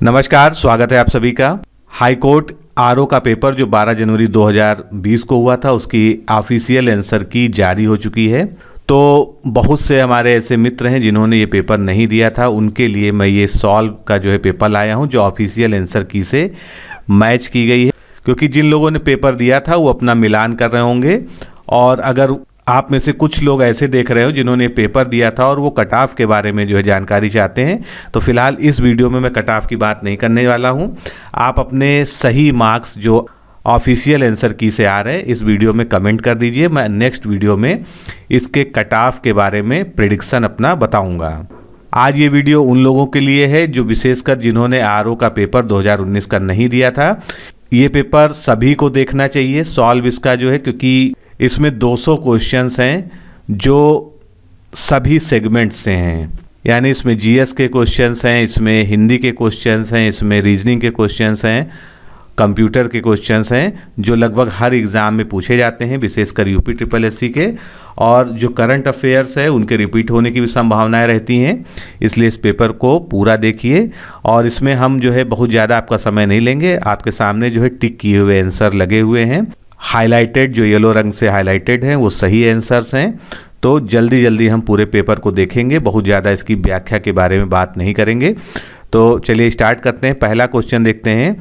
नमस्कार, स्वागत है आप सभी का। हाई कोर्ट आरओ का पेपर जो 12 जनवरी 2020 को हुआ था उसकी ऑफिशियल आंसर की जारी हो चुकी है। तो बहुत से हमारे ऐसे मित्र हैं जिन्होंने ये पेपर नहीं दिया था, उनके लिए मैं ये सॉल्व का जो है पेपर लाया हूँ जो ऑफिशियल आंसर की से मैच की गई है। क्योंकि जिन लोगों ने पेपर दिया था वो अपना मिलान कर रहे होंगे, और अगर आप में से कुछ लोग ऐसे देख रहे हो जिन्होंने पेपर दिया था और वो कट ऑफ के बारे में जो है जानकारी चाहते हैं, तो फिलहाल इस वीडियो में मैं कट ऑफ की बात नहीं करने वाला हूं। आप अपने सही मार्क्स जो ऑफिशियल आंसर की से आ रहे हैं इस वीडियो में कमेंट कर दीजिए। मैं नेक्स्ट वीडियो में इसके कट ऑफ के बारे में प्रेडिक्शन अपना बताऊंगा। आज ये वीडियो उन लोगों के लिए है जो विशेषकर जिन्होंने आरओ का पेपर 2019 का नहीं दिया था। ये पेपर सभी को देखना चाहिए सॉल्व इसका जो है, क्योंकि इसमें 200 क्वेश्चंस हैं जो सभी सेगमेंट से हैं। यानी इसमें जीएस के क्वेश्चंस हैं, इसमें हिंदी के क्वेश्चंस हैं, इसमें रीजनिंग के क्वेश्चंस हैं, कंप्यूटर के क्वेश्चंस हैं जो लगभग हर एग्ज़ाम में पूछे जाते हैं, विशेषकर यूपी ट्रिपल एससी के। और जो करंट अफेयर्स है उनके रिपीट होने की भी संभावनाएं रहती हैं, इसलिए इस पेपर को पूरा देखिए। और इसमें हम जो है बहुत ज़्यादा आपका समय नहीं लेंगे। आपके सामने जो है टिक किए हुए आंसर लगे हुए हैं, हाईलाइटेड जो येलो रंग से हाईलाइटेड हैं वो सही आंसर्स हैं। तो जल्दी जल्दी हम पूरे पेपर को देखेंगे, बहुत ज़्यादा इसकी व्याख्या के बारे में बात नहीं करेंगे। तो चलिए स्टार्ट करते हैं। पहला क्वेश्चन देखते हैं,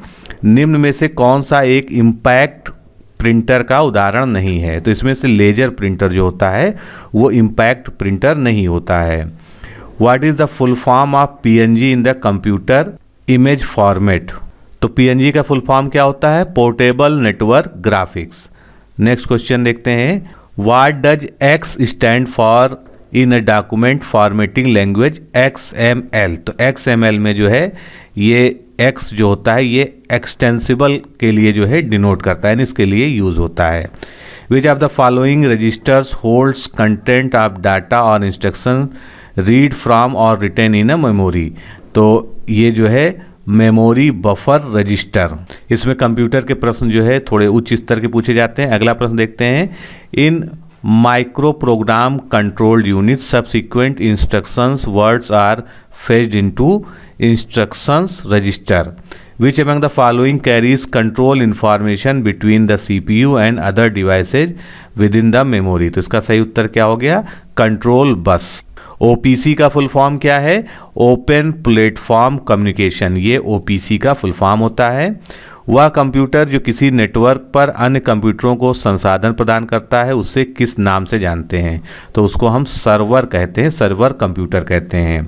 निम्न में से कौन सा एक इम्पैक्ट प्रिंटर का उदाहरण नहीं है? तो इसमें से लेजर प्रिंटर जो होता है वो इम्पैक्ट प्रिंटर नहीं होता है। What is the full form of PNG in the computer image format? तो पीएनजी का फुल फॉर्म क्या होता है? Portable network graphics. Next question देखते हैं, what does x stand for in a document formatting language XML? तो XML में जो है ये X जो होता है ये एक्सटेंसिबल के लिए जो है डिनोट करता है, यानी इसके लिए यूज़ होता है। Which of the following registers holds content of data और इंस्ट्रक्शन रीड फ्रॉम और रिटेन इन अ मेमोरी? तो ये जो है मेमोरी बफर रजिस्टर। इसमें कंप्यूटर के प्रश्न जो है थोड़े उच्च स्तर के पूछे जाते हैं। अगला प्रश्न देखते हैं, in micro program controlled unit subsequent instructions words are fetched into instructions register? Which among the following carries control information between the CPU and other devices within the memory? तो इसका सही उत्तर क्या हो गया? Control bus. OPC का full form क्या है? Open platform communication. ये OPC का फुल फॉर्म होता है। वह कंप्यूटर जो किसी नेटवर्क पर अन्य कंप्यूटरों को संसाधन प्रदान करता है उसे किस नाम से जानते हैं? तो उसको हम सर्वर कहते हैं, सर्वर कंप्यूटर कहते हैं।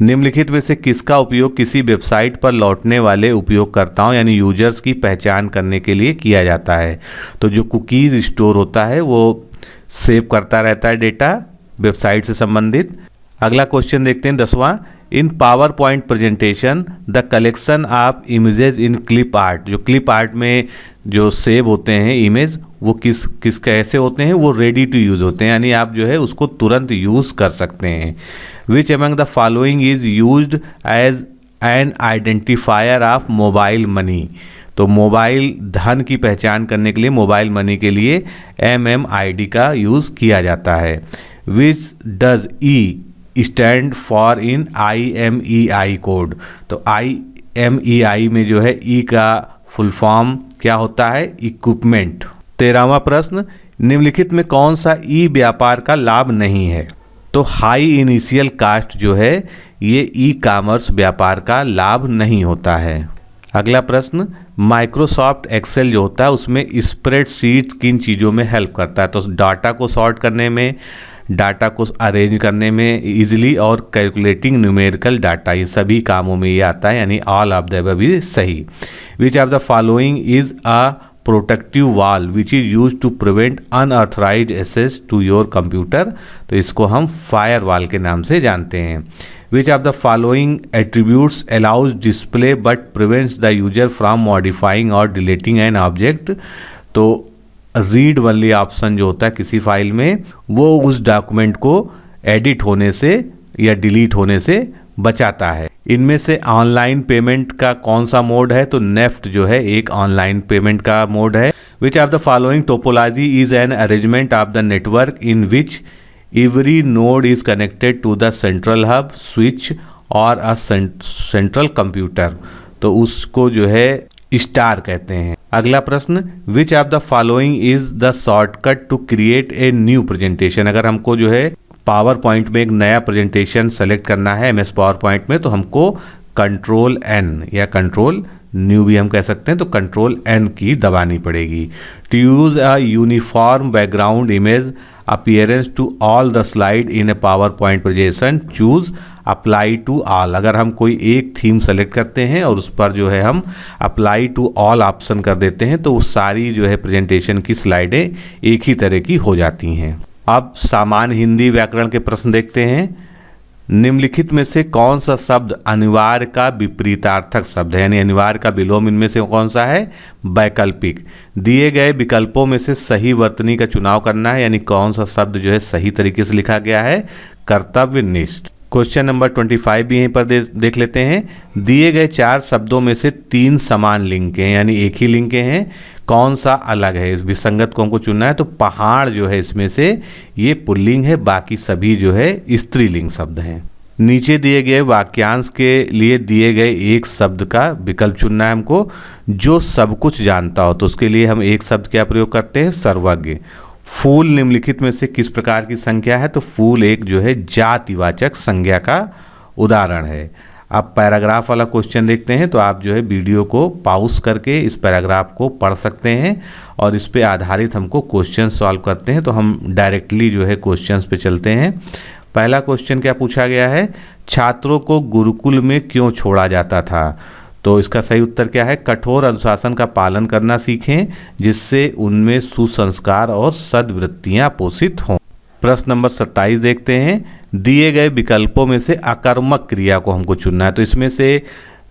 निम्नलिखित में से किसका उपयोग किसी वेबसाइट पर लौटने वाले उपयोगकर्ताओं यानी यूजर्स की पहचान करने के लिए किया जाता है? तो जो कुकीज़ स्टोर होता है वो सेव करता रहता है डेटा वेबसाइट से संबंधित। अगला क्वेश्चन देखते हैं 10वां, in PowerPoint presentation the collection of images in clip art? जो क्लिप आर्ट में जो सेव होते हैं इमेज वो किस कैसे होते हैं? वो रेडी टू यूज़ होते हैं, यानी आप जो है उसको तुरंत यूज़ कर सकते हैं। Which among the following is used as an identifier of mobile money? तो मोबाइल धन की पहचान करने के लिए मोबाइल मनी के लिए MMID का यूज़ किया जाता है। Which does E stand for in IMEI code? तो IMEI में जो है E का फुल फॉर्म क्या होता है? इक्विपमेंट। 13वां प्रश्न, निम्नलिखित में कौन सा ई व्यापार का लाभ नहीं है? तो हाई इनिशियल कास्ट जो है ये ई-कॉमर्स व्यापार का लाभ नहीं होता है। अगला प्रश्न, माइक्रोसॉफ्ट एक्सेल जो होता है उसमें स्प्रेडशीट किन चीज़ों में हेल्प करता है? तो डाटा को सॉर्ट करने में, डाटा को अरेंज करने में इजीली, और कैलकुलेटिंग न्यूमेरिकल डाटा, ये सभी कामों में ये आता है, यानी all of the above is सही। Which of the following is a protective wall which is use to prevent unauthorized access to your computer? तो इसको हम फायर वॉल के नाम से जानते हैं। विच of the following attributes allows display but prevents the user from modifying और deleting an object? तो रीड वनली ऑप्शन जो होता है किसी फाइल में वो उस डॉक्यूमेंट को एडिट होने से या डिलीट होने से बचाता है। इनमें से ऑनलाइन पेमेंट का कौन सा मोड है? तो नेफ्ट जो है एक ऑनलाइन पेमेंट का मोड है। Which of the following topology is an arrangement of the network in which every node is connected to the central hub, switch और अ सेंट्रल कंप्यूटर? तो उसको जो है स्टार कहते हैं। अगला प्रश्न, which of the following is the shortcut to create a new presentation. अगर हमको जो है पावर पॉइंट में एक नया प्रेजेंटेशन सेलेक्ट करना है MS पावर पॉइंट में, तो हमको कंट्रोल N या कंट्रोल न्यू भी हम कह सकते हैं, तो कंट्रोल N की दबानी पड़ेगी। To use a uniform background image appearance to all the slide in a PowerPoint presentation choose apply to all. अगर हम कोई एक थीम सेलेक्ट करते हैं और उस पर जो है हम अप्लाई टू ऑल ऑप्शन कर देते हैं, तो वो सारी जो है प्रेजेंटेशन की स्लाइडें एक ही तरह की हो जाती हैं। अब सामान्य हिंदी व्याकरण के प्रश्न देखते हैं। निम्नलिखित में से कौन सा शब्द अनिवार्य का विपरीतार्थक शब्द है, यानी अनिवार्य का विलोम इनमें से कौन सा है? वैकल्पिक। दिए गए विकल्पों में से सही वर्तनी का चुनाव करना है, यानी कौन सा शब्द जो है सही तरीके से लिखा गया है? कर्तव्यनिष्ठ। क्वेश्चन नंबर 25 भी यहीं पर देख लेते हैं। दिए गए 4 शब्दों में से 3 समान लिंग के हैं, यानी एक ही लिंग के हैं, कौन सा अलग है? इस विसंगत को हमको चुनना है। तो पहाड़ जो है इसमें से ये पुल्लिंग है, बाकी सभी जो है स्त्रीलिंग शब्द हैं। नीचे दिए गए वाक्यांश के लिए दिए गए एक शब्द का विकल्प चुनना है हमको जो सब कुछ जानता हो। तो उसके लिए हम एक शब्द क्या प्रयोग करते हैं? सर्वज्ञ। फूल निम्नलिखित में से किस प्रकार की संख्या है? तो फूल एक जो है जातिवाचक संज्ञा का उदाहरण है। अब पैराग्राफ वाला क्वेश्चन देखते हैं, तो आप जो है वीडियो को पॉज करके इस पैराग्राफ को पढ़ सकते हैं और इस पे आधारित हमको क्वेश्चन सॉल्व करते हैं। तो हम डायरेक्टली जो है क्वेश्चंस पे चलते हैं। पहला क्वेश्चन क्या पूछा गया है? छात्रों को गुरुकुल में क्यों छोड़ा जाता था? तो इसका सही उत्तर क्या है? कठोर अनुशासन का पालन करना सीखें जिससे उनमें सुसंस्कार और सद्वृत्तियां पोषित हों। प्रश्न नंबर 27 देखते हैं। दिए गए विकल्पों में से अकर्मक क्रिया को हमको चुनना है। तो इसमें से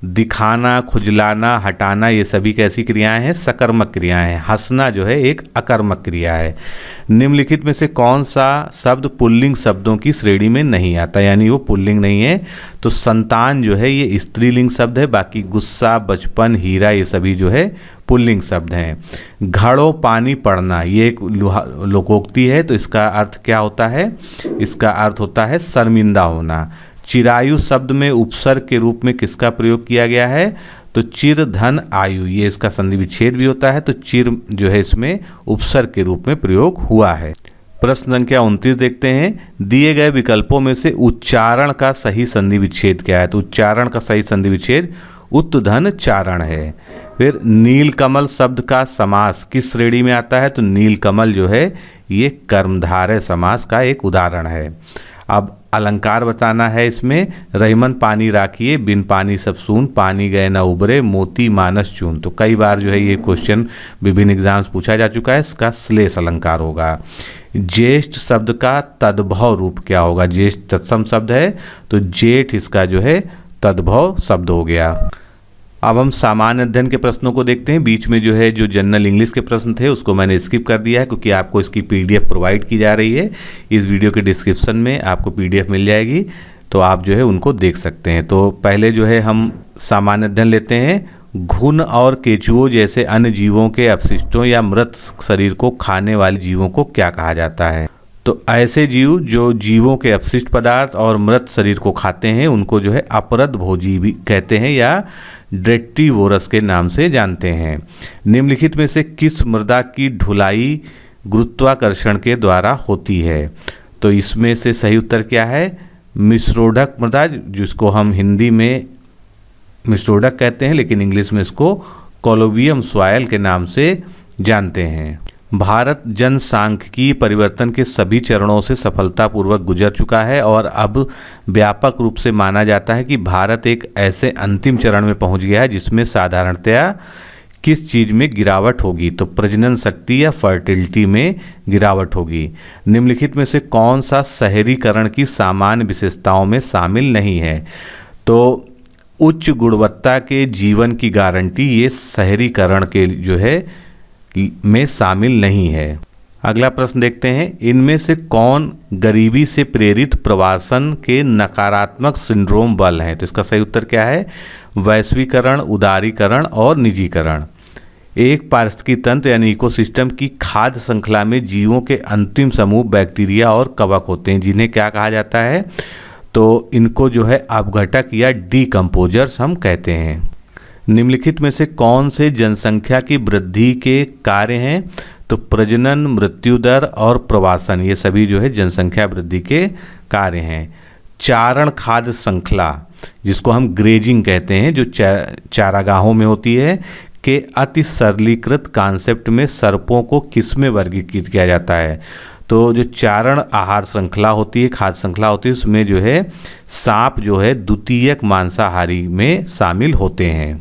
दिखाना, खुजलाना, हटाना, ये सभी कैसी क्रियाएं हैं? सकर्मक क्रियाएं हैं। हंसना जो है एक अकर्मक क्रिया है। निम्नलिखित में से कौन सा शब्द पुल्लिंग शब्दों की श्रेणी में नहीं आता, यानी वो पुल्लिंग नहीं है? तो संतान जो है ये स्त्रीलिंग शब्द है, बाकी गुस्सा, बचपन, हीरा ये सभी जो है पुल्लिंग शब्द हैं। घड़ों पानी पड़ना ये एक लोकोक्ति है, तो इसका अर्थ क्या होता है? इसका अर्थ होता है शर्मिंदा होना। चिरायु शब्द में उपसर्ग के रूप में किसका प्रयोग किया गया है? तो चिर धन आयु, ये इसका संधि विच्छेद भी होता है, तो चिर जो है इसमें उपसर्ग के रूप में प्रयोग हुआ है। प्रश्न संख्या 29 देखते हैं। दिए गए विकल्पों में से उच्चारण का सही संधि विच्छेद क्या है? तो उच्चारण का सही संधि विच्छेद उत्तधन चारण है। फिर नीलकमल शब्द का समास किस श्रेणी में आता है? तो नीलकमल जो है ये कर्मधारय समास का एक उदाहरण है। अब अलंकार बताना है इसमें। रहीमन पानी राखिए, बिन पानी सब सून, पानी गए न उबरे, मोती मानस चून। तो कई बार जो है ये क्वेश्चन विभिन्न एग्जाम्स पूछा जा चुका है। इसका श्लेष अलंकार होगा। ज्येष्ठ शब्द का तद्भव रूप क्या होगा? ज्येष्ठ तत्सम शब्द है, तो जेठ इसका जो है तद्भव शब्द हो गया। अब हम सामान्य अध्ययन के प्रश्नों को देखते हैं। बीच में जो है जो जनरल इंग्लिश के प्रश्न थे उसको मैंने स्किप कर दिया है, क्योंकि आपको इसकी PDF प्रोवाइड की जा रही है। इस वीडियो के डिस्क्रिप्शन में आपको PDF मिल जाएगी, तो आप जो है उनको देख सकते हैं। तो पहले जो है हम सामान्य अध्ययन लेते हैं। घुन और केचुओं जैसे अन्य जीवों के अपशिष्टों या मृत शरीर को खाने वाले जीवों को क्या कहा जाता है? तो ऐसे जीव जो जीवों के अपशिष्ट पदार्थ और मृत शरीर को खाते हैं उनको जो है अपरद भोजी भी कहते हैं या डेट्रीवोरस के नाम से जानते हैं। निम्नलिखित में से किस मृदा की ढुलाई गुरुत्वाकर्षण के द्वारा होती है? तो इसमें से सही उत्तर क्या है? मिश्रोडक मृदा, जिसको हम हिंदी में मिश्रोडक कहते हैं लेकिन इंग्लिश में इसको कोलोबियम सॉयल के नाम से जानते हैं। भारत जनसांख्यिकीय परिवर्तन के सभी चरणों से सफलतापूर्वक गुजर चुका है और अब व्यापक रूप से माना जाता है कि भारत एक ऐसे अंतिम चरण में पहुंच गया है जिसमें साधारणतया किस चीज़ में गिरावट होगी? तो प्रजनन शक्ति या फर्टिलिटी में गिरावट होगी। निम्नलिखित में से कौन सा शहरीकरण की सामान्य विशेषताओं में शामिल नहीं है? तो उच्च गुणवत्ता के जीवन की गारंटी ये शहरीकरण के जो है में शामिल नहीं है। अगला प्रश्न देखते हैं। इनमें से कौन गरीबी से प्रेरित प्रवासन के नकारात्मक सिंड्रोम बल हैं? तो इसका सही उत्तर क्या है? वैश्वीकरण, उदारीकरण और निजीकरण। एक पारिस्थितिकी तंत्र यानी इकोसिस्टम की खाद्य श्रृंखला में जीवों के अंतिम समूह बैक्टीरिया और कवक होते हैं, जिन्हें क्या कहा जाता है? तो इनको जो है अपघटक या डीकम्पोजर्स हम कहते हैं। निम्नलिखित में से कौन से जनसंख्या की वृद्धि के कार्य हैं? तो प्रजनन, मृत्यु दर और प्रवासन, ये सभी जो है जनसंख्या वृद्धि के कार्य हैं। चारण खाद्य श्रृंखला, जिसको हम ग्रेजिंग कहते हैं, जो चारागाहों में होती है, के अति सरलीकृत कॉन्सेप्ट में सर्पों को किस में वर्गीकृत किया जाता है? तो जो चारण आहार श्रृंखला होती है, खाद्य श्रृंखला होती है, उसमें जो है सांप जो है द्वितीयक मांसाहारी में शामिल होते हैं।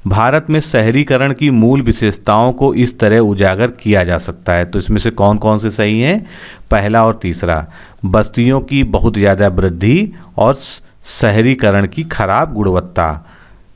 भारत में शहरीकरण की मूल विशेषताओं को इस तरह उजागर किया जा सकता है, तो इसमें से कौन कौन से सही हैं? पहला और तीसरा, बस्तियों की बहुत ज़्यादा वृद्धि और शहरीकरण की खराब गुणवत्ता।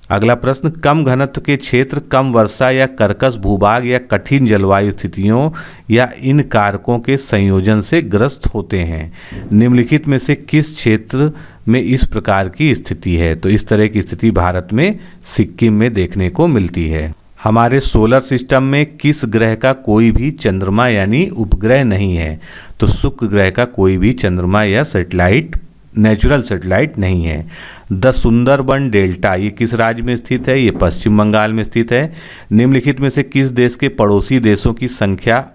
अगला प्रश्न, कम घनत्व के क्षेत्र कम वर्षा या कर्कश भूभाग या कठिन जलवायु स्थितियों या इन कारकों के संयोजन से ग्रस्त होते हैं। निम्नलिखित में से किस क्षेत्र में इस प्रकार की स्थिति है? तो इस तरह की स्थिति भारत में सिक्किम में देखने को मिलती है। हमारे सोलर सिस्टम में किस ग्रह का कोई भी चंद्रमा यानी उपग्रह नहीं है? तो शुक्र ग्रह का कोई भी चंद्रमा या सैटेलाइट, नेचुरल सैटेलाइट नहीं है। द सुंदरबन डेल्टा ये किस राज्य में स्थित है? ये पश्चिम बंगाल में स्थित है। निम्नलिखित में से किस देश के पड़ोसी देशों की संख्या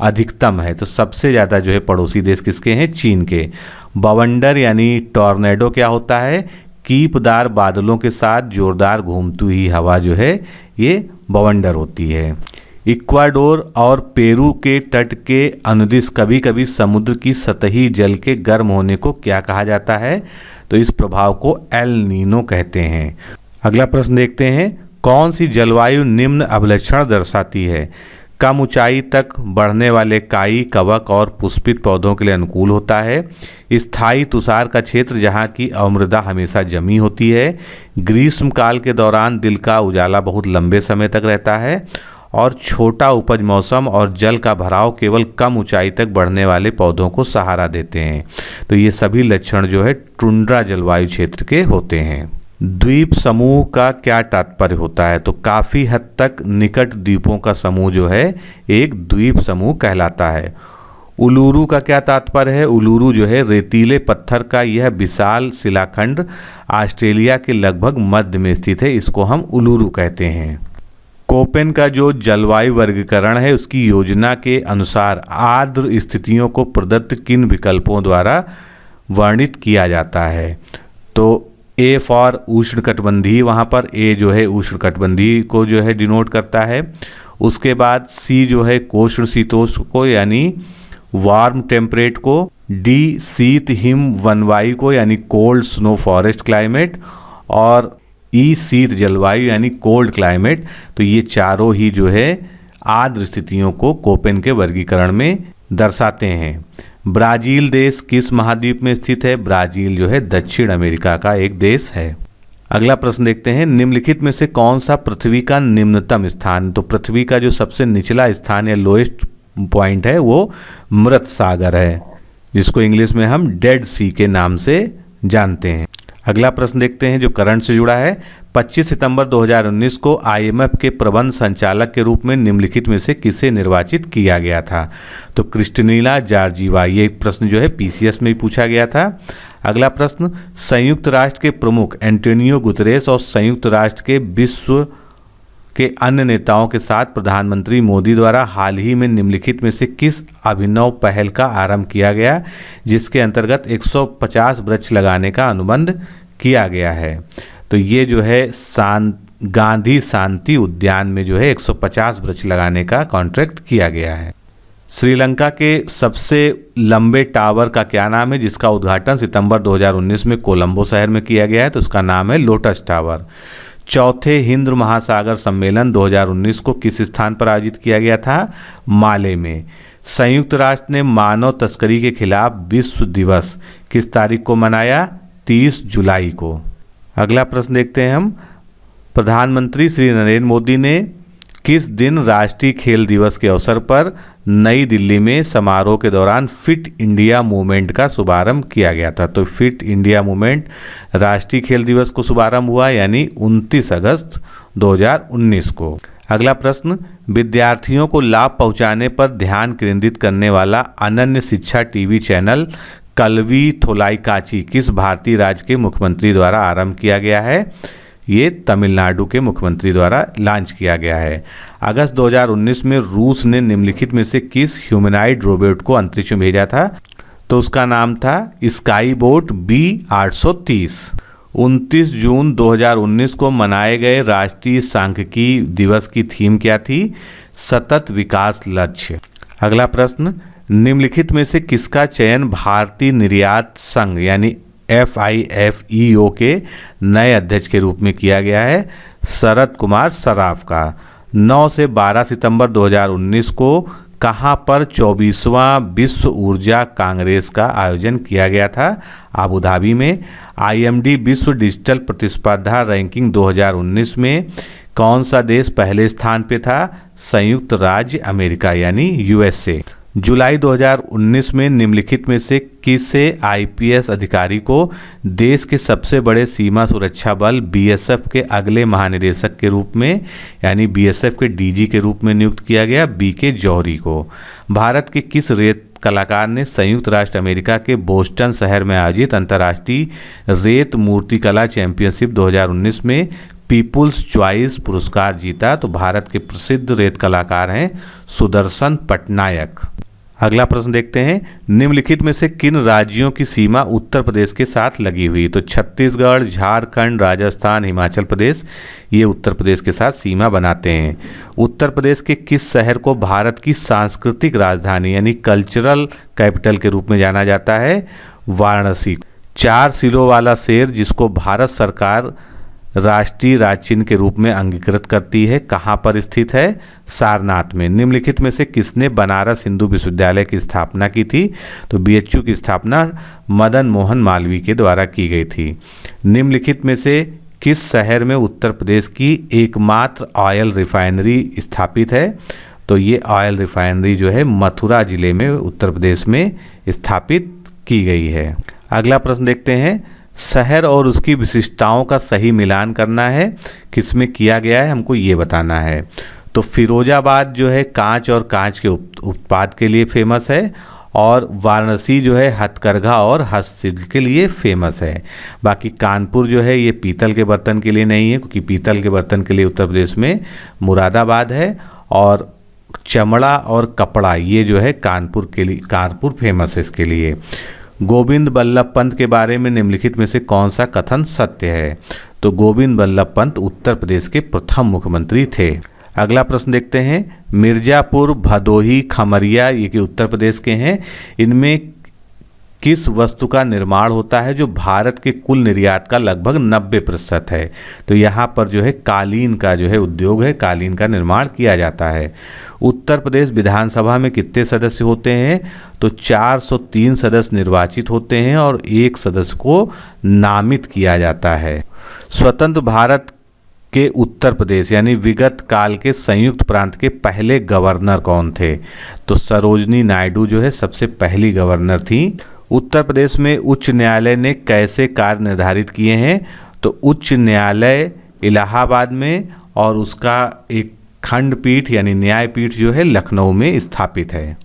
अधिकतम है? तो सबसे ज़्यादा जो है पड़ोसी देश किसके हैं? चीन के। बवंडर यानी टॉर्नेडो क्या होता है? कीपदार बादलों के साथ जोरदार घूमती हुई हवा जो है ये बवंडर होती है। इक्वाडोर और पेरू के तट के अनुदिश कभी कभी समुद्र की सतही जल के गर्म होने को क्या कहा जाता है? तो इस प्रभाव को एल नीनो कहते हैं। अगला प्रश्न देखते हैं, कौन सी जलवायु निम्न अभिलक्षण दर्शाती है? कम ऊंचाई तक बढ़ने वाले काई, कवक और पुष्पित पौधों के लिए अनुकूल होता है। स्थायी तुषार का क्षेत्र जहाँ की अवमृदा हमेशा जमी होती है। ग्रीष्म काल के दौरान दिन का उजाला बहुत लंबे समय तक रहता है और छोटा उपज मौसम और जल का भराव केवल कम ऊंचाई तक बढ़ने वाले पौधों को सहारा देते हैं। तो ये सभी लक्षण जो है टुंड्रा जलवायु क्षेत्र के होते हैं। द्वीप समूह का क्या तात्पर्य होता है? तो काफ़ी हद तक निकट द्वीपों का समूह जो है एक द्वीप समूह कहलाता है। उलूरू का क्या तात्पर्य है? उलूरू जो है रेतीले पत्थर का यह विशाल शिलाखंड ऑस्ट्रेलिया के लगभग मध्य में स्थित है, इसको हम उलूरू कहते हैं। कोपेन का जो जलवायु वर्गीकरण है उसकी योजना के अनुसार आर्द्र स्थितियों को प्रदत्त किन विकल्पों द्वारा वर्णित किया जाता है? तो ए फॉर उष्णकटिबंधीय, वहाँ पर ए जो है उष्णकटिबंधीय को जो है डिनोट करता है। उसके बाद सी जो है कोष्ण शीतोष्ण को यानी वार्म टेम्परेट को। डी शीत हिम वनवायु को यानी कोल्ड स्नो फॉरेस्ट क्लाइमेट। और ई शीत जलवायु यानी कोल्ड क्लाइमेट। तो ये चारों ही जो है आर्द्र स्थितियों को कोपेन के वर्गीकरण में दर्शाते हैं। ब्राज़ील देश किस महाद्वीप में स्थित है? ब्राज़ील जो है दक्षिण अमेरिका का एक देश है। अगला प्रश्न देखते हैं, निम्नलिखित में से कौन सा पृथ्वी का निम्नतम स्थान? तो पृथ्वी का जो सबसे निचला स्थान या लोएस्ट पॉइंट है वो मृत सागर है, जिसको इंग्लिश में हम डेड सी के नाम से जानते हैं। अगला प्रश्न देखते हैं जो करंट से जुड़ा है। 25 सितंबर 2019 को आईएमएफ के प्रबंध संचालक के रूप में निम्नलिखित में से किसे निर्वाचित किया गया था? तो क्रिस्टलिना जॉर्जिवा। ये प्रश्न जो है पीसीएस में भी पूछा गया था। अगला प्रश्न, संयुक्त राष्ट्र के प्रमुख एंटोनियो गुतरेस और संयुक्त राष्ट्र के विश्व के अन्य नेताओं के साथ प्रधानमंत्री मोदी द्वारा हाल ही में निम्नलिखित में से किस अभिनव पहल का आरंभ किया गया जिसके अंतर्गत 150 वृक्ष लगाने का अनुबंध किया गया है? तो ये जो है गांधी शांति उद्यान में जो है 150 वृक्ष लगाने का कॉन्ट्रैक्ट किया गया है। श्रीलंका के सबसे लंबे टावर का क्या नाम है जिसका उद्घाटन सितंबर 2019 में कोलंबो शहर में किया गया है? तो उसका नाम है लोटस टावर। चौथे हिंद महासागर सम्मेलन 2019 को किस स्थान पर आयोजित किया गया था? माले में। संयुक्त राष्ट्र ने मानव तस्करी के खिलाफ विश्व दिवस किस तारीख को मनाया? 30 जुलाई को। अगला प्रश्न देखते हैं हम, प्रधानमंत्री श्री नरेंद्र मोदी ने किस दिन राष्ट्रीय खेल दिवस के अवसर पर नई दिल्ली में समारोह के दौरान फिट इंडिया मूवमेंट का शुभारंभ किया गया था? तो फिट इंडिया मूवमेंट राष्ट्रीय खेल दिवस को शुभारंभ हुआ यानी 29 अगस्त 2019 को। अगला प्रश्न, विद्यार्थियों को लाभ पहुंचाने पर ध्यान केंद्रित करने वाला अनन्य शिक्षा टीवी चैनल कल्वी थोलाइकाची किस भारतीय राज्य के मुख्यमंत्री द्वारा आरंभ किया गया है? ये तमिलनाडु के मुख्यमंत्री द्वारा लॉन्च किया गया है। अगस्त 2019 में रूस ने निम्नलिखित में से किस ह्यूमनॉइड रोबोट को अंतरिक्ष में भेजा था? तो उसका नाम था स्काईबोट B830। 29 जून 2019 को मनाए गए राष्ट्रीय सांख्यिकी दिवस की थीम क्या थी? सतत विकास लक्ष्य। अगला प्रश्न, निम्नलिखित में से किसका चयन भारतीय निर्यात संघ यानी FIFEO के नए अध्यक्ष के रूप में किया गया है? शरद कुमार सराफ का। 9 से 12 सितंबर 2019 को कहाँ पर 24वां विश्व ऊर्जा कांग्रेस का आयोजन किया गया था? आबू धाबी में। IMD विश्व डिजिटल प्रतिस्पर्धा रैंकिंग 2019 में कौन सा देश पहले स्थान पे था? संयुक्त राज्य अमेरिका यानी USA। जुलाई 2019 में निम्नलिखित में से किसे IPS अधिकारी को देश के सबसे बड़े सीमा सुरक्षा बल BSF के अगले महानिदेशक के रूप में यानी BSF के DG के रूप में नियुक्त किया गया? BK जौहरी को। भारत के किस रेत कलाकार ने संयुक्त राष्ट्र अमेरिका के बोस्टन शहर में आयोजित अंतर्राष्ट्रीय रेत मूर्तिकला चैंपियनशिप 2019 में पीपुल्स चॉइस पुरस्कार जीता? तो भारत के प्रसिद्ध रेत कलाकार हैं सुदर्शन पटनायक। अगला प्रश्न देखते हैं, निम्नलिखित में से किन राज्यों की सीमा उत्तर प्रदेश के साथ लगी हुई? तो छत्तीसगढ़, झारखंड, राजस्थान, हिमाचल प्रदेश ये उत्तर प्रदेश के साथ सीमा बनाते हैं। उत्तर प्रदेश के किस शहर को भारत की सांस्कृतिक राजधानी यानी कल्चरल कैपिटल के रूप में जाना जाता है? वाराणसी। 4 सिरों वाला शेर जिसको भारत सरकार राष्ट्रीय राजचिन्ह के रूप में अंगीकृत करती है कहाँ पर स्थित है? सारनाथ में। निम्नलिखित में से किसने बनारस हिंदू विश्वविद्यालय की स्थापना की थी? तो BHU की स्थापना मदन मोहन मालवीय के द्वारा की गई थी। निम्नलिखित में से किस शहर में उत्तर प्रदेश की एकमात्र ऑयल रिफाइनरी स्थापित है? तो ये ऑयल रिफाइनरी जो है मथुरा जिले में उत्तर प्रदेश में स्थापित की गई है। अगला प्रश्न देखते हैं, शहर और उसकी विशिष्टताओं का सही मिलान करना है, किसमें किया गया है हमको ये बताना है। तो फिरोजाबाद जो है कांच और कांच के उत्पाद के लिए फेमस है और वाराणसी जो है हथकरघा और हस्तशिल्प के लिए फेमस है। बाकी कानपुर जो है ये पीतल के बर्तन के लिए नहीं है क्योंकि पीतल के बर्तन के लिए उत्तर प्रदेश में मुरादाबाद है और चमड़ा और कपड़ा ये जो है कानपुर के लिए कानपुर फेमस है इसके लिए। गोविंद बल्लभ पंत के बारे में निम्नलिखित में से कौन सा कथन सत्य है? तो गोविंद बल्लभ पंत उत्तर प्रदेश के प्रथम मुख्यमंत्री थे। अगला प्रश्न देखते हैं, मिर्जापुर, भदोही, खमरिया ये कि उत्तर प्रदेश के हैं, इनमें किस वस्तु का निर्माण होता है जो भारत के कुल निर्यात का लगभग 90% है? तो यहाँ पर जो है कालीन का जो है उद्योग है, कालीन का निर्माण किया जाता है। उत्तर प्रदेश विधानसभा में कितने सदस्य होते हैं? तो 403 सदस्य निर्वाचित होते हैं और 1 सदस्य को नामित किया जाता है। स्वतंत्र भारत के उत्तर प्रदेश यानी विगत काल के संयुक्त प्रांत के पहले गवर्नर कौन थे? तो सरोजनी नायडू जो है सबसे पहली गवर्नर थी। उत्तर प्रदेश में उच्च न्यायालय ने कैसे कार्य निर्धारित किए हैं? तो उच्च न्यायालय इलाहाबाद में और उसका एक खंडपीठ यानी न्यायपीठ जो है लखनऊ में स्थापित है।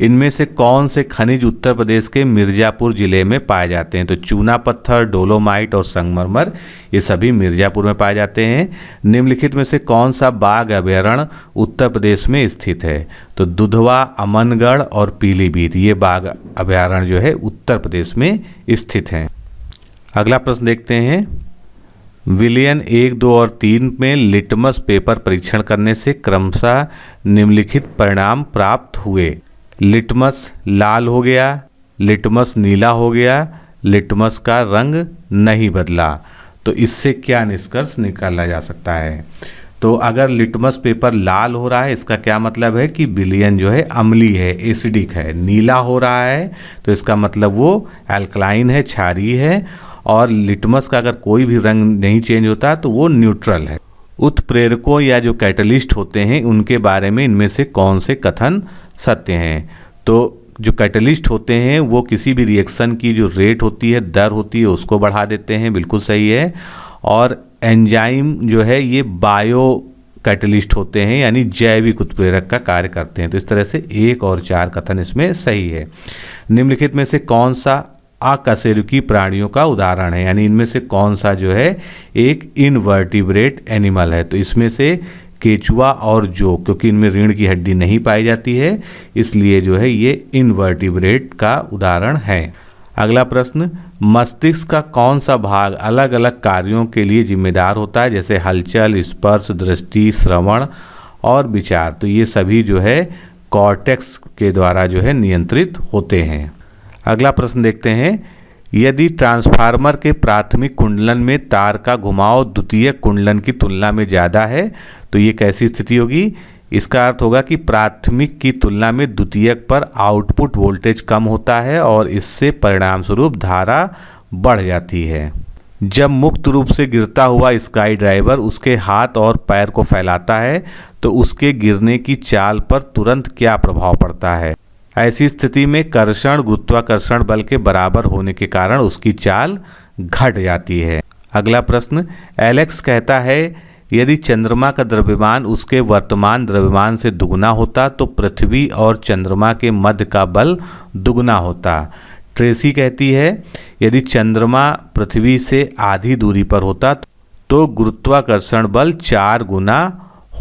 इनमें से कौन से खनिज उत्तर प्रदेश के मिर्जापुर जिले में पाए जाते हैं? तो चूना पत्थर, डोलोमाइट और संगमरमर ये सभी मिर्जापुर में पाए जाते हैं। निम्नलिखित में से कौन सा बाघ अभयारण्य उत्तर प्रदेश में स्थित है? तो दुधवा, अमनगढ़ और पीलीभीत ये बाघ अभयारण्य जो है उत्तर प्रदेश में स्थित हैं। अगला प्रश्न देखते हैं, विलियन 1, 2 और 3 में लिटमस पेपर परीक्षण करने से क्रमशः निम्नलिखित परिणाम प्राप्त हुए। लिटमस लाल हो गया, लिटमस नीला हो गया, लिटमस का रंग नहीं बदला। तो इससे क्या निष्कर्ष निकाला जा सकता है? तो अगर लिटमस पेपर लाल हो रहा है इसका क्या मतलब है कि विलियन जो है अम्लीय है, एसिडिक है। नीला हो रहा है तो इसका मतलब वो एल्कलाइन है, क्षारीय है। और लिटमस का अगर कोई भी रंग नहीं चेंज होता तो वो न्यूट्रल है। उत्प्रेरकों या जो कैटलिस्ट होते हैं उनके बारे में इनमें से कौन से कथन सत्य हैं? तो जो कैटलिस्ट होते हैं वो किसी भी रिएक्शन की जो रेट होती है, दर होती है, उसको बढ़ा देते हैं, बिल्कुल सही है। और एंजाइम जो है ये बायो कैटलिस्ट होते हैं यानी जैविक उत्प्रेरक का कार्य करते हैं। तो इस तरह से 1 और 4 कथन इसमें सही है। निम्नलिखित में से कौन सा अकशेरुकी प्राणियों का उदाहरण है, यानी इनमें से कौन सा जो है एक इनवर्टिब्रेट एनिमल है। तो इसमें से केचुआ और जोंक, क्योंकि इनमें रीढ़ की हड्डी नहीं पाई जाती है, इसलिए जो है ये इनवर्टिब्रेट का उदाहरण है। अगला प्रश्न, मस्तिष्क का कौन सा भाग अलग अलग कार्यों के लिए जिम्मेदार होता है, जैसे हलचल, स्पर्श, दृष्टि, श्रवण और विचार। तो ये सभी जो है कॉर्टेक्स के द्वारा जो है नियंत्रित होते हैं। अगला प्रश्न देखते हैं, यदि ट्रांसफार्मर के प्राथमिक कुंडलन में तार का घुमाव द्वितीयक कुंडलन की तुलना में ज़्यादा है तो ये कैसी स्थिति होगी? इसका अर्थ होगा कि प्राथमिक की तुलना में द्वितीयक पर आउटपुट वोल्टेज कम होता है और इससे परिणाम स्वरूप धारा बढ़ जाती है। जब मुक्त रूप से गिरता हुआ स्काई ड्राइवर उसके हाथ और पैर को फैलाता है तो उसके गिरने की चाल पर तुरंत क्या प्रभाव पड़ता है? ऐसी स्थिति में कर्षण गुरुत्वाकर्षण बल के बराबर होने के कारण उसकी चाल घट जाती है। अगला प्रश्न, एलेक्स कहता है यदि चंद्रमा का द्रव्यमान उसके वर्तमान द्रव्यमान से दुगुना होता तो पृथ्वी और चंद्रमा के मध्य का बल दुगुना होता। ट्रेसी कहती है यदि चंद्रमा पृथ्वी से आधी दूरी पर होता तो गुरुत्वाकर्षण बल 4 गुना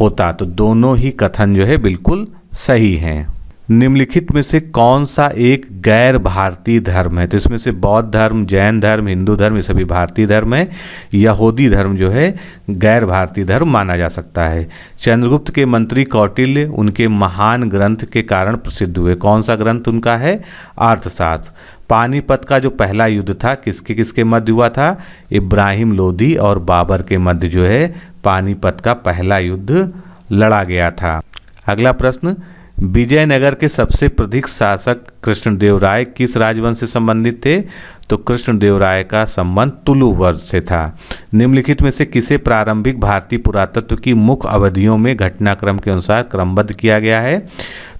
होता। तो दोनों ही कथन जो है बिल्कुल सही हैं। निम्नलिखित में से कौन सा एक गैर भारतीय धर्म है? तो इसमें से बौद्ध धर्म, जैन धर्म, हिंदू धर्म, ये सभी भारतीय धर्म है। यहूदी धर्म जो है गैर भारतीय धर्म माना जा सकता है। चंद्रगुप्त के मंत्री कौटिल्य उनके महान ग्रंथ के कारण प्रसिद्ध हुए। कौन सा ग्रंथ उनका है? अर्थशास्त्र। पानीपत का जो पहला युद्ध था किसके किसके मध्य हुआ था? इब्राहिम लोदी और बाबर के मध्य जो है पानीपत का पहला युद्ध लड़ा गया था। अगला प्रश्न, विजयनगर के सबसे प्रसिद्ध शासक कृष्णदेवराय किस राजवंश से संबंधित थे? तो कृष्णदेवराय का संबंध तुलु वंश से था। निम्नलिखित में से किसे प्रारंभिक भारतीय पुरातत्व की मुख्य अवधियों में घटनाक्रम के अनुसार क्रमबद्ध किया गया है?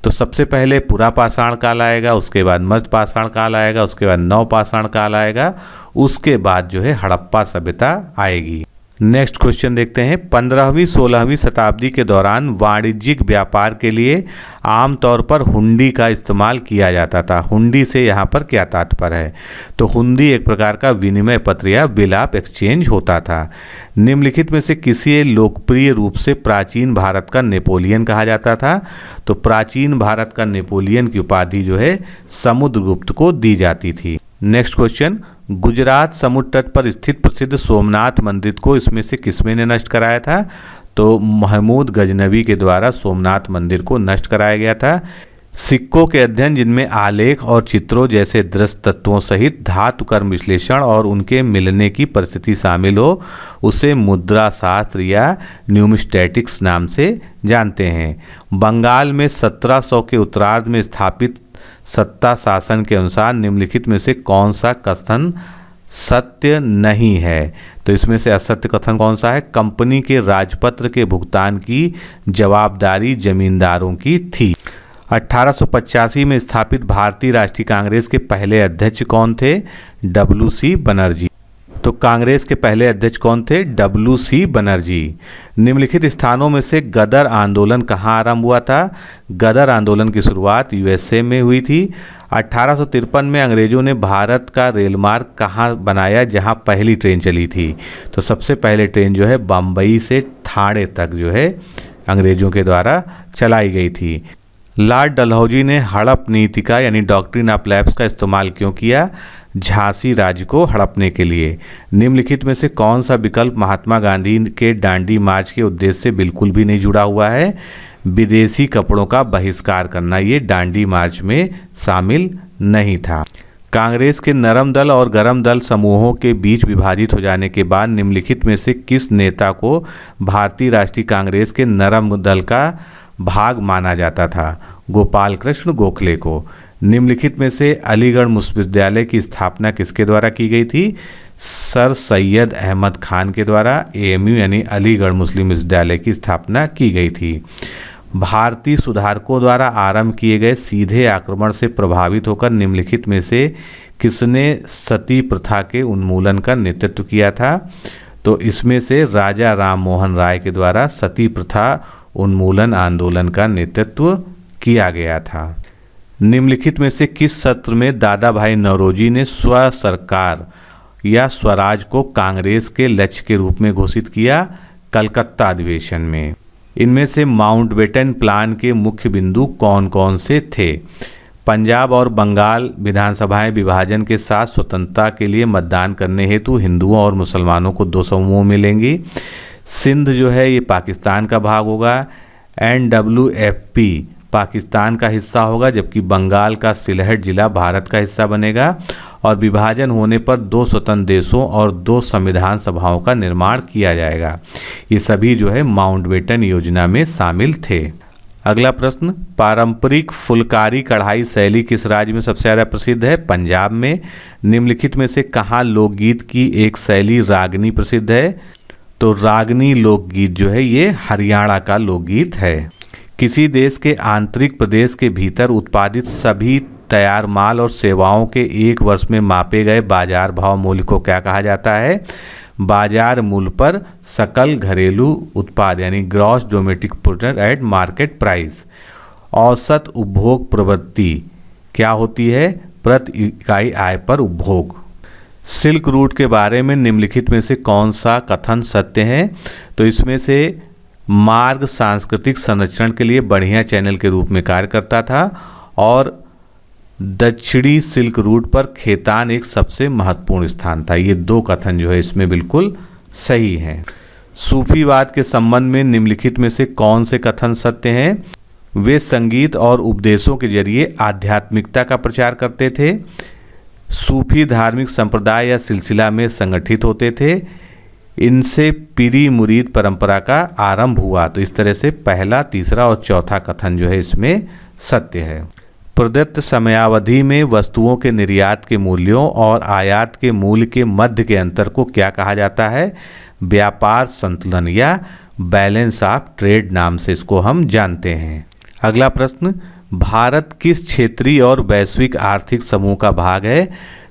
तो सबसे पहले पुरा पाषाण काल आएगा, उसके बाद मध्य पाषाण काल आएगा, उसके बाद नव पाषाण काल आएगा, उसके बाद जो है हड़प्पा सभ्यता आएगी। नेक्स्ट क्वेश्चन देखते हैं, 15वीं-16वीं शताब्दी के दौरान वाणिज्यिक व्यापार के लिए आमतौर पर हुंडी का इस्तेमाल किया जाता था। हुंडी से यहाँ पर क्या तात्पर्य है? तो हुंडी एक प्रकार का विनिमय पत्र या बिल ऑफ एक्सचेंज होता था। निम्नलिखित में से किसी लोकप्रिय रूप से प्राचीन भारत का नेपोलियन कहा जाता था? तो प्राचीन भारत का नेपोलियन की उपाधि जो है समुद्रगुप्त को दी जाती थी। नेक्स्ट क्वेश्चन, गुजरात समुद्र तट पर स्थित प्रसिद्ध सोमनाथ मंदिर को इसमें से किसमें ने नष्ट कराया था? तो महमूद गजनवी के द्वारा सोमनाथ मंदिर को नष्ट कराया गया था। सिक्कों के अध्ययन जिनमें आलेख और चित्रों जैसे दृश्य तत्वों सहित धातु कर्म विश्लेषण और उनके मिलने की परिस्थिति शामिल हो उसे मुद्रा शास्त्र या न्यूमिस्टैटिक्स नाम से जानते हैं। बंगाल में 1700 के उत्तरार्ध में स्थापित सत्ता शासन के अनुसार निम्नलिखित में से कौन सा कथन सत्य नहीं है? तो इसमें से असत्य कथन कौन सा है? कंपनी के राजपत्र के भुगतान की जवाबदारी जमींदारों की थी। 1885 में स्थापित भारतीय राष्ट्रीय कांग्रेस के पहले अध्यक्ष कौन थे? WC बनर्जी। तो कांग्रेस के पहले अध्यक्ष कौन थे? WC बनर्जी। निम्नलिखित स्थानों में से गदर आंदोलन कहाँ आरंभ हुआ था? गदर आंदोलन की शुरुआत USA में हुई थी। 1853 में अंग्रेजों ने भारत का रेलमार्ग कहाँ बनाया जहाँ पहली ट्रेन चली थी? तो सबसे पहले ट्रेन जो है बम्बई से ठाणे तक जो है अंग्रेजों के द्वारा चलाई गई थी। लॉर्ड डलहौजी ने हड़प नीति का यानी डॉक्ट्रिन ऑफ लैप्स का इस्तेमाल क्यों किया? झांसी राज्य को हड़पने के लिए। निम्नलिखित में से कौन सा विकल्प महात्मा गांधी के दांडी मार्च के उद्देश्य से बिल्कुल भी नहीं जुड़ा हुआ है? विदेशी कपड़ों का बहिष्कार करना, ये दांडी मार्च में शामिल नहीं था। कांग्रेस के नरम दल और गरम दल समूहों के बीच विभाजित हो जाने के बाद निम्नलिखित में से किस नेता को भारतीय राष्ट्रीय कांग्रेस के नरम दल का भाग माना जाता था? गोपाल कृष्ण गोखले को। निम्नलिखित में से अलीगढ़ मुस्लिम विद्यालय की स्थापना किसके द्वारा की गई थी? सर सैयद अहमद खान के द्वारा AMU यानी अलीगढ़ मुस्लिम विद्यालय की स्थापना की गई थी। भारतीय सुधारकों द्वारा आरंभ किए गए सीधे आक्रमण से प्रभावित होकर निम्नलिखित में से किसने सती प्रथा के उन्मूलन का नेतृत्व किया था? तो इसमें से राजा राम मोहन राय के द्वारा सती प्रथा उन्मूलन आंदोलन का नेतृत्व किया गया था। निम्नलिखित में से किस सत्र में दादा भाई नौरोजी ने स्व सरकार या स्वराज को कांग्रेस के लक्ष्य के रूप में घोषित किया? कलकत्ता अधिवेशन में। इनमें से माउंटबेटन प्लान के मुख्य बिंदु कौन कौन से थे? पंजाब और बंगाल विधानसभाएं विभाजन के साथ स्वतंत्रता के लिए मतदान करने हेतु हिंदुओं और मुसलमानों को दो समूहों में मिलेंगी। सिंध जो है ये पाकिस्तान का भाग होगा। NWFP पाकिस्तान का हिस्सा होगा, जबकि बंगाल का सिलहट जिला भारत का हिस्सा बनेगा। और विभाजन होने पर 2 स्वतंत्र देशों और 2 संविधान सभाओं का निर्माण किया जाएगा। ये सभी जो है माउंटबेटन योजना में शामिल थे। अगला प्रश्न, पारंपरिक फुलकारी कढ़ाई शैली किस राज्य में सबसे ज़्यादा प्रसिद्ध है? पंजाब में। निम्नलिखित में से कहाँ लोकगीत की एक शैली रागनी प्रसिद्ध है? तो रागनी लोकगीत जो है ये हरियाणा का लोकगीत है। किसी देश के आंतरिक प्रदेश के भीतर उत्पादित सभी तैयार माल और सेवाओं के 1 वर्ष में मापे गए बाजार भाव मूल्य को क्या कहा जाता है? बाजार मूल्य पर सकल घरेलू उत्पाद यानी gross domestic product at market price. औसत उपभोग प्रवृत्ति क्या होती है? प्रति इकाई आय पर उपभोग। सिल्क रूट के बारे में निम्नलिखित में से कौन सा कथन सत्य है? तो इसमें से मार्ग सांस्कृतिक संरक्षण के लिए बढ़िया चैनल के रूप में कार्य करता था और दक्षिणी सिल्क रूट पर खेतान एक सबसे महत्वपूर्ण स्थान था। ये 2 कथन जो है इसमें बिल्कुल सही हैं। सूफीवाद के संबंध में निम्नलिखित में से कौन से कथन सत्य हैं? वे संगीत और उपदेशों के जरिए आध्यात्मिकता का प्रचार करते थे। सूफी धार्मिक संप्रदाय या सिलसिला में संगठित होते थे। इनसे पीरी मुरीद परंपरा का आरंभ हुआ। तो इस तरह से पहला, तीसरा और चौथा कथन जो है इसमें सत्य है। प्रदत्त समयावधि में वस्तुओं के निर्यात के मूल्यों और आयात के मूल्य के मध्य के अंतर को क्या कहा जाता है? व्यापार संतुलन या बैलेंस ऑफ ट्रेड नाम से इसको हम जानते हैं। अगला प्रश्न, भारत किस क्षेत्रीय और वैश्विक आर्थिक समूह का भाग है?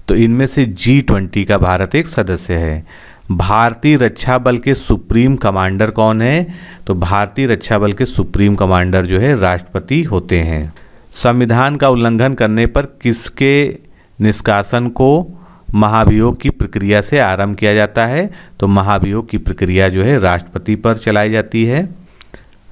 तो इनमें से G20 का भारत एक सदस्य है। भारतीय रक्षा बल के सुप्रीम कमांडर कौन है? तो भारतीय रक्षा बल के सुप्रीम कमांडर जो है राष्ट्रपति होते हैं। संविधान का उल्लंघन करने पर किसके निष्कासन को महाभियोग की प्रक्रिया से आरंभ किया जाता है? तो महाभियोग की प्रक्रिया जो है राष्ट्रपति पर चलाई जाती है।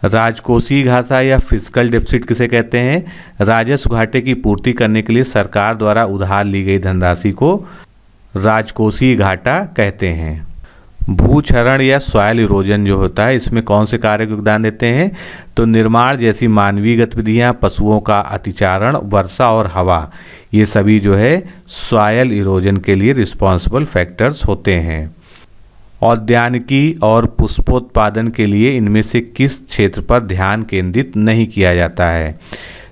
राजकोषीय घाटा या फिस्कल डेफिसिट किसे कहते हैं? राजस्व घाटे की पूर्ति करने के लिए सरकार द्वारा उधार ली गई धनराशि को राजकोषीय घाटा कहते हैं। भूक्षरण या सॉइल इरोजन जो होता है इसमें कौन से कार्य को योगदान देते हैं? तो निर्माण जैसी मानवीय गतिविधियां, पशुओं का अतिचारण, वर्षा और हवा, ये सभी जो है सॉइल इरोजन के लिए रिस्पॉन्सिबल फैक्टर्स होते हैं। औद्यानिकी और पुष्पोत्पादन के लिए इनमें से किस क्षेत्र पर ध्यान केंद्रित नहीं किया जाता है?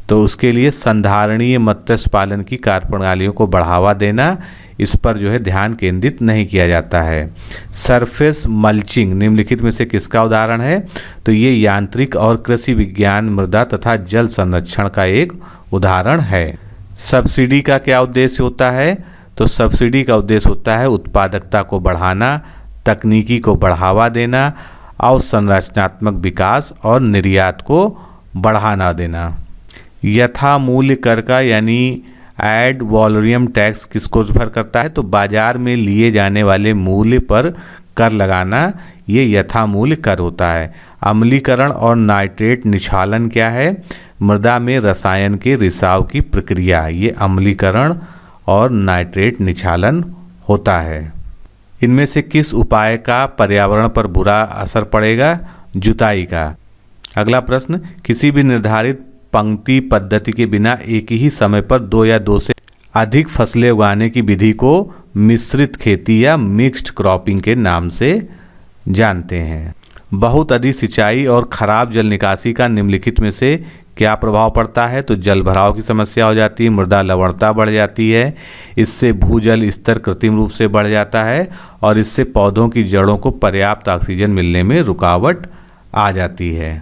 तो उसके लिए संधारणीय मत्स्य पालन की कार्यप्रणालियों को बढ़ावा देना, इस पर जो है ध्यान केंद्रित नहीं किया जाता है। सरफेस मल्चिंग निम्नलिखित में से किसका उदाहरण है? तो ये यांत्रिक और कृषि विज्ञान, मृदा तथा जल संरक्षण का एक उदाहरण है। सब्सिडी का क्या उद्देश्य होता है? तो सब्सिडी का उद्देश्य होता है उत्पादकता को बढ़ाना, तकनीकी को बढ़ावा देना, अवसंरचनात्मक विकास और निर्यात को बढ़ाना देना। यथामूल्य कर का यानी एड वॉल्यूम टैक्स किसको रिफर करता है? तो बाजार में लिए जाने वाले मूल्य पर कर लगाना, ये यथामूल्य कर होता है। अम्लीकरण और नाइट्रेट निक्षालन क्या है? मृदा में रसायन के रिसाव की प्रक्रिया, ये अम्लीकरण और नाइट्रेट निक्षालन होता है। इनमें से किस उपाय का पर्यावरण पर बुरा असर पड़ेगा? जुताई का। अगला प्रश्न, किसी भी निर्धारित पंक्ति पद्धति के बिना एक ही समय पर 2 या 2 से अधिक फसलें उगाने की विधि को मिश्रित खेती या मिक्स्ड क्रॉपिंग के नाम से जानते हैं। बहुत अधिक सिंचाई और खराब जल निकासी का निम्नलिखित में से क्या प्रभाव पड़ता है? तो जल भराव की समस्या हो जाती है, मृदा लवणता बढ़ जाती है, इससे भूजल स्तर कृत्रिम रूप से बढ़ जाता है और इससे पौधों की जड़ों को पर्याप्त ऑक्सीजन मिलने में रुकावट आ जाती है।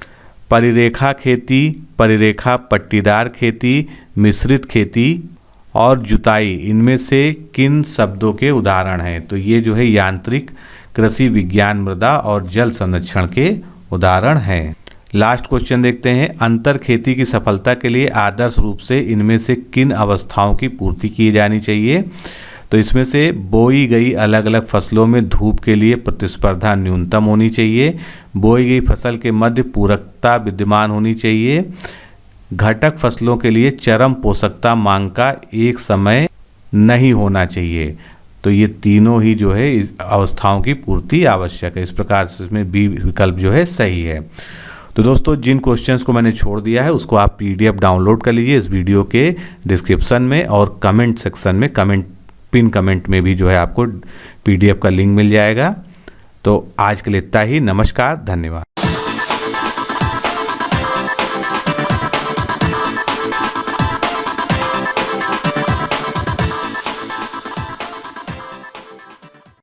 परिरेखा खेती, परिरेखा पट्टीदार खेती, मिश्रित खेती और जुताई, इनमें से किन शब्दों के उदाहरण हैं? तो ये जो है यांत्रिक कृषि विज्ञान, मृदा और जल संरक्षण के उदाहरण हैं। लास्ट क्वेश्चन देखते हैं, अंतर खेती की सफलता के लिए आदर्श रूप से इनमें से किन अवस्थाओं की पूर्ति की जानी चाहिए? तो इसमें से बोई गई अलग अलग फसलों में धूप के लिए प्रतिस्पर्धा न्यूनतम होनी चाहिए, बोई गई फसल के मध्य पूरकता विद्यमान होनी चाहिए, घटक फसलों के लिए चरम पोषकता मांग का एक समय नहीं होना चाहिए। तो ये तीनों ही जो है इस अवस्थाओं की पूर्ति आवश्यक है। इस प्रकार से इसमें बी विकल्प जो है सही है। तो दोस्तों, जिन क्वेश्चंस को मैंने छोड़ दिया है उसको आप पीडीएफ डाउनलोड कर लीजिए इस वीडियो के डिस्क्रिप्शन में, और कमेंट सेक्शन में पिन कमेंट में भी जो है आपको पीडीएफ का लिंक मिल जाएगा। तो आज के लिए इतना ही। नमस्कार, धन्यवाद।